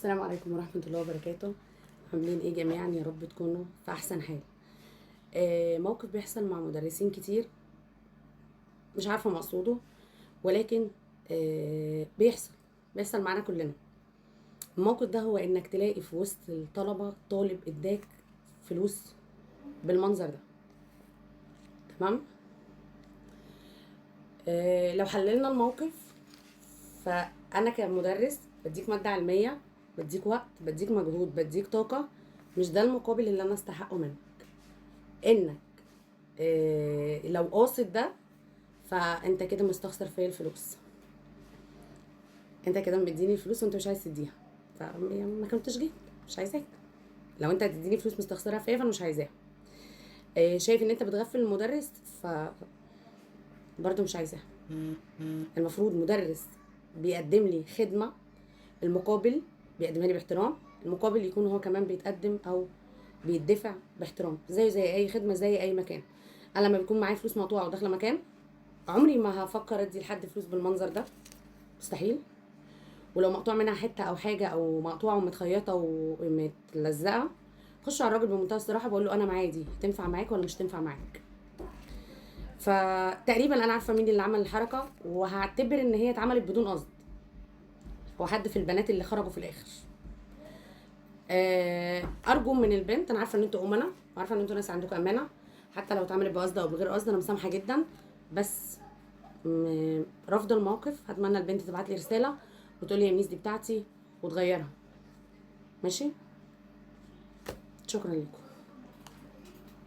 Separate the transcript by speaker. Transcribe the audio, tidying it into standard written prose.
Speaker 1: السلام عليكم ورحمة الله وبركاته. عاملين ايه جميعا؟ يا رب تكونوا في احسن حال. موقف بيحصل مع مدرسين كتير، مش عارفة مقصوده، ولكن بيحصل معانا كلنا. الموقف ده هو انك تلاقي في وسط الطلبة طالب اداك فلوس بالمنظر ده. تمام. لو حللنا الموقف، فانا كمدرس بديك مادة علمية، بديك وقت، بديك مجهود، بديك طاقة، مش ده المقابل اللي انا استحقه منك. انك لو قاصد ده، فانت كده مستخسر فيا الفلوس. انت كده مديني الفلوس وانت مش عايز تديها، فما كنتش جيت. مش عايزاك. لو انت هتديني فلوس مستخسرها فيا فانا مش عايزاها. شايف ان انت بتغفل المدرس، برضو مش عايزاها. المفروض مدرس بيقدم لي خدمة، المقابل بيقدمها لي باحترام، المقابل يكون هو كمان بيتقدم او بيدفع باحترام، زي اي خدمة، زي اي مكان. انا لما بيكون معايا فلوس مقطوعة وداخلة مكان، عمري ما هفكر ادي لحد فلوس بالمنظر ده، مستحيل. ولو مقطوع منها حته او حاجه، او مقطوعه ومتخيطه ومتلزقه، خش على الراجل بمنتهى الصراحه بقول له انا معايا دي، تنفع معاك ولا مش تنفع معاك؟ فتقريبا انا عارفه مين اللي عمل الحركه، وهعتبر ان هي اتعملت بدون قصد. هو حد في البنات اللي خرجوا في الاخر. ارجو من البنت، انا عارفه ان انتوا امنا، وعارفه ان انتوا ناس عندكم امانه، حتى لو اتعملت بقصد او بغير قصد انا مسامحه جدا، بس رافضه الموقف. هتمنى البنت تبعت لي رساله وتقول لي يا ميس دي بتاعتي وتغيرها. ماشي. شكرا لكم.